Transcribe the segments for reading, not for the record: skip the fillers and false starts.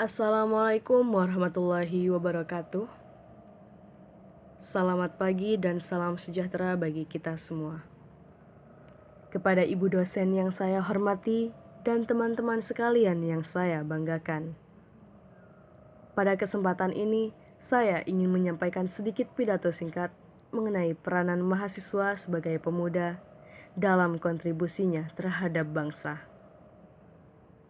Assalamualaikum warahmatullahi wabarakatuh. Selamat pagi dan salam sejahtera bagi kita semua. Kepada ibu dosen yang saya hormati dan teman-teman sekalian yang saya banggakan. Pada kesempatan ini, saya ingin menyampaikan sedikit pidato singkat mengenai peranan mahasiswa sebagai pemuda dalam kontribusinya terhadap bangsa.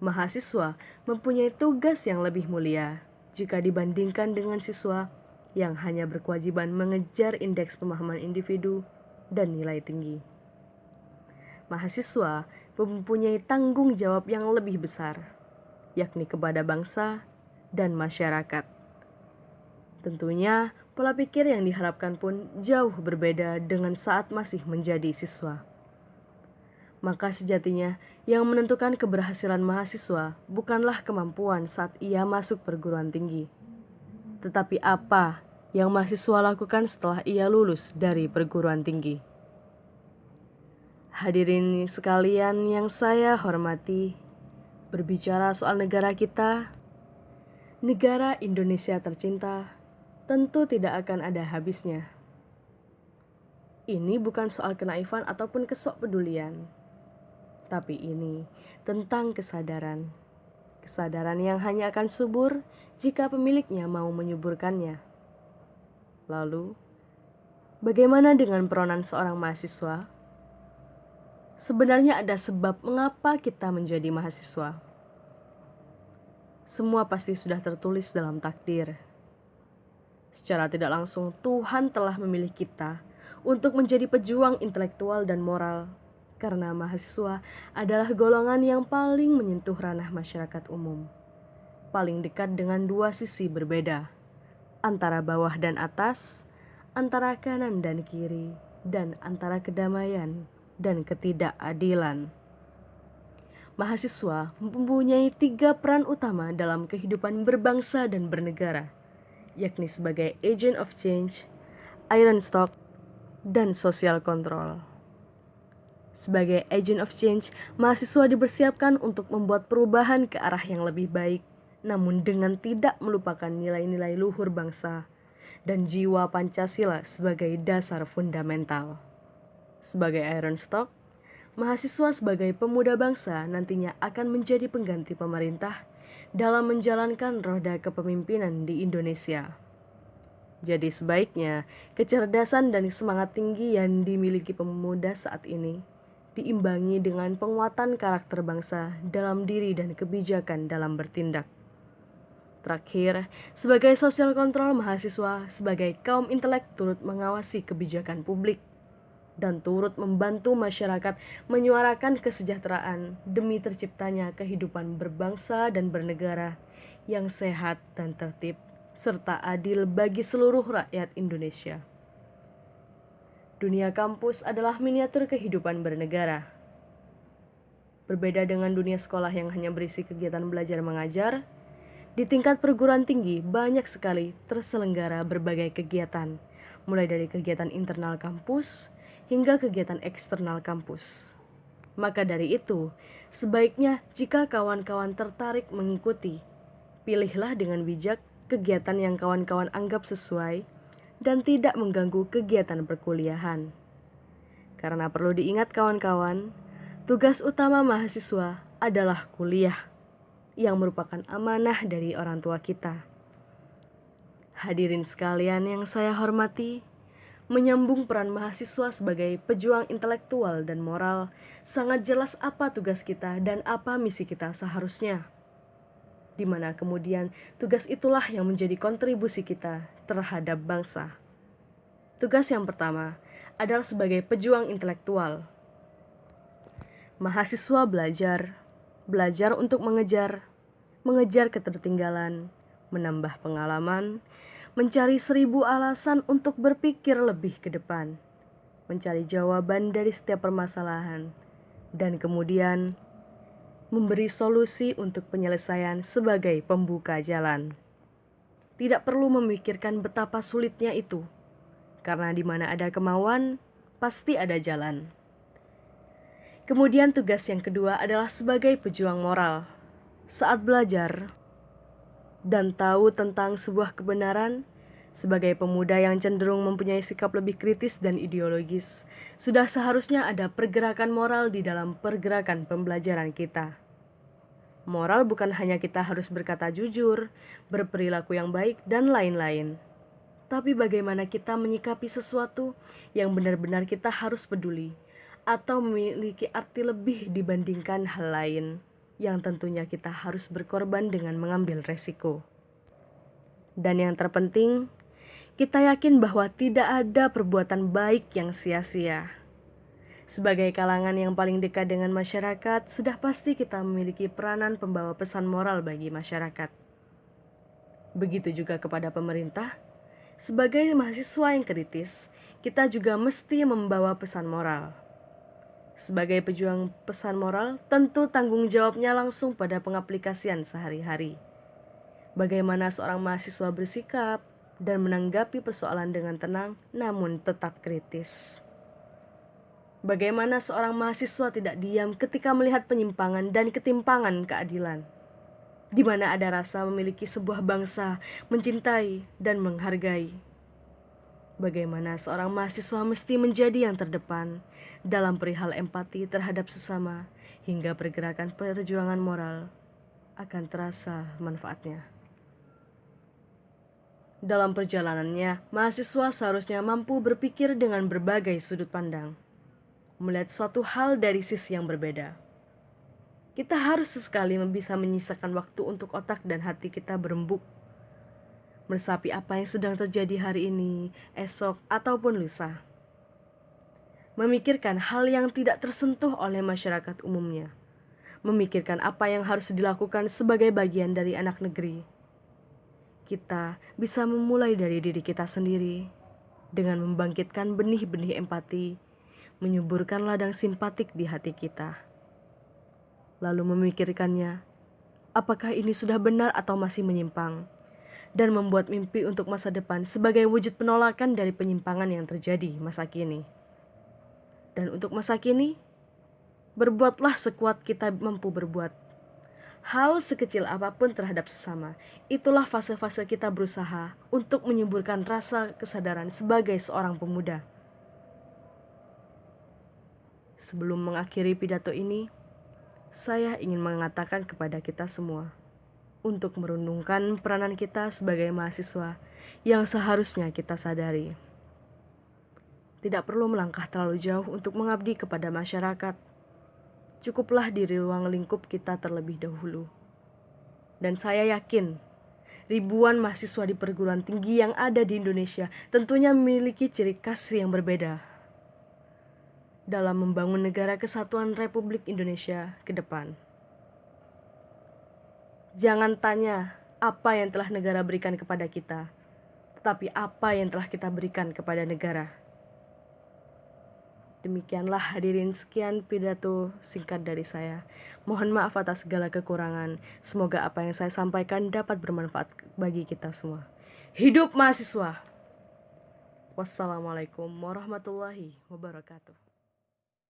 Mahasiswa mempunyai tugas yang lebih mulia jika dibandingkan dengan siswa yang hanya berkewajiban mengejar indeks pemahaman individu dan nilai tinggi. Mahasiswa mempunyai tanggung jawab yang lebih besar, yakni kepada bangsa dan masyarakat. Tentunya, pola pikir yang diharapkan pun jauh berbeda dengan saat masih menjadi siswa. Maka sejatinya yang menentukan keberhasilan mahasiswa bukanlah kemampuan saat ia masuk perguruan tinggi, tetapi apa yang mahasiswa lakukan setelah ia lulus dari perguruan tinggi. Hadirin sekalian yang saya hormati, berbicara soal negara kita, negara Indonesia tercinta, tentu tidak akan ada habisnya. Ini bukan soal kenaifan ataupun kesokpedulian, tapi ini tentang kesadaran. Kesadaran yang hanya akan subur jika pemiliknya mau menyuburkannya. Lalu, bagaimana dengan peranan seorang mahasiswa? Sebenarnya ada sebab mengapa kita menjadi mahasiswa. Semua pasti sudah tertulis dalam takdir. Secara tidak langsung Tuhan telah memilih kita untuk menjadi pejuang intelektual dan moral, karena mahasiswa adalah golongan yang paling menyentuh ranah masyarakat umum, paling dekat dengan dua sisi berbeda, antara bawah dan atas, antara kanan dan kiri, dan antara kedamaian dan ketidakadilan. Mahasiswa mempunyai 3 peran utama dalam kehidupan berbangsa dan bernegara, yakni sebagai agent of change, iron stock, dan social control. Sebagai agent of change, mahasiswa dipersiapkan untuk membuat perubahan ke arah yang lebih baik, namun dengan tidak melupakan nilai-nilai luhur bangsa dan jiwa Pancasila sebagai dasar fundamental. Sebagai iron stock, mahasiswa sebagai pemuda bangsa nantinya akan menjadi pengganti pemerintah dalam menjalankan roda kepemimpinan di Indonesia. Jadi sebaiknya kecerdasan dan semangat tinggi yang dimiliki pemuda saat ini diimbangi dengan penguatan karakter bangsa dalam diri dan kebijakan dalam bertindak. Terakhir, sebagai social control, mahasiswa sebagai kaum intelek turut mengawasi kebijakan publik dan turut membantu masyarakat menyuarakan kesejahteraan demi terciptanya kehidupan berbangsa dan bernegara yang sehat dan tertib serta adil bagi seluruh rakyat Indonesia. Dunia kampus adalah miniatur kehidupan bernegara. Berbeda dengan dunia sekolah yang hanya berisi kegiatan belajar mengajar, di tingkat perguruan tinggi banyak sekali terselenggara berbagai kegiatan, mulai dari kegiatan internal kampus hingga kegiatan eksternal kampus. Maka dari itu, sebaiknya jika kawan-kawan tertarik mengikuti, pilihlah dengan bijak kegiatan yang kawan-kawan anggap sesuai dan tidak mengganggu kegiatan perkuliahan. Karena perlu diingat kawan-kawan, tugas utama mahasiswa adalah kuliah, yang merupakan amanah dari orang tua kita. Hadirin sekalian yang saya hormati, menyambung peran mahasiswa sebagai pejuang intelektual dan moral, sangat jelas apa tugas kita dan apa misi kita seharusnya. Di mana kemudian tugas itulah yang menjadi kontribusi kita terhadap bangsa. Tugas yang pertama adalah sebagai pejuang intelektual. Mahasiswa belajar untuk mengejar ketertinggalan, menambah pengalaman, mencari 1000 alasan untuk berpikir lebih ke depan, mencari jawaban dari setiap permasalahan, dan kemudian memberi solusi untuk penyelesaian sebagai pembuka jalan. Tidak perlu memikirkan betapa sulitnya itu, karena di mana ada kemauan, pasti ada jalan. Kemudian tugas yang kedua adalah sebagai pejuang moral. Saat belajar, dan tahu tentang sebuah kebenaran, sebagai pemuda yang cenderung mempunyai sikap lebih kritis dan ideologis, sudah seharusnya ada pergerakan moral di dalam pergerakan pembelajaran kita. Moral bukan hanya kita harus berkata jujur, berperilaku yang baik, dan lain-lain. Tapi bagaimana kita menyikapi sesuatu yang benar-benar kita harus peduli, atau memiliki arti lebih dibandingkan hal lain, yang tentunya kita harus berkorban dengan mengambil resiko. Dan yang terpenting, kita yakin bahwa tidak ada perbuatan baik yang sia-sia. Sebagai kalangan yang paling dekat dengan masyarakat, sudah pasti kita memiliki peranan pembawa pesan moral bagi masyarakat. Begitu juga kepada pemerintah. Sebagai mahasiswa yang kritis, kita juga mesti membawa pesan moral. Sebagai pejuang pesan moral, tentu tanggung jawabnya langsung pada pengaplikasian sehari-hari. Bagaimana seorang mahasiswa bersikap dan menanggapi persoalan dengan tenang, namun tetap kritis. Bagaimana seorang mahasiswa tidak diam ketika melihat penyimpangan dan ketimpangan keadilan, di mana ada rasa memiliki sebuah bangsa, mencintai dan menghargai. Bagaimana seorang mahasiswa mesti menjadi yang terdepan dalam perihal empati terhadap sesama, hingga pergerakan perjuangan moral akan terasa manfaatnya. Dalam perjalanannya, mahasiswa seharusnya mampu berpikir dengan berbagai sudut pandang, melihat suatu hal dari sisi yang berbeda. Kita harus sesekali bisa menyisakan waktu untuk otak dan hati kita berembuk, meresapi apa yang sedang terjadi hari ini, esok, ataupun lusa. Memikirkan hal yang tidak tersentuh oleh masyarakat umumnya. Memikirkan apa yang harus dilakukan sebagai bagian dari anak negeri. Kita bisa memulai dari diri kita sendiri dengan membangkitkan benih-benih empati, menyuburkan ladang simpatik di hati kita. Lalu memikirkannya, apakah ini sudah benar atau masih menyimpang, dan membuat mimpi untuk masa depan sebagai wujud penolakan dari penyimpangan yang terjadi masa kini. Dan untuk masa kini, berbuatlah sekuat kita mampu berbuat. Hal sekecil apapun terhadap sesama, itulah fase-fase kita berusaha untuk menyuburkan rasa kesadaran sebagai seorang pemuda. Sebelum mengakhiri pidato ini, saya ingin mengatakan kepada kita semua untuk merenungkan peranan kita sebagai mahasiswa yang seharusnya kita sadari. Tidak perlu melangkah terlalu jauh untuk mengabdi kepada masyarakat. Cukuplah di ruang lingkup kita terlebih dahulu. Dan saya yakin, ribuan mahasiswa di perguruan tinggi yang ada di Indonesia tentunya memiliki ciri khas yang berbeda dalam membangun negara kesatuan Republik Indonesia ke depan. Jangan tanya apa yang telah negara berikan kepada kita, tetapi apa yang telah kita berikan kepada negara. Demikianlah hadirin, sekian pidato singkat dari saya. Mohon maaf atas segala kekurangan. Semoga apa yang saya sampaikan dapat bermanfaat bagi kita semua. Hidup mahasiswa! Wassalamualaikum warahmatullahi wabarakatuh.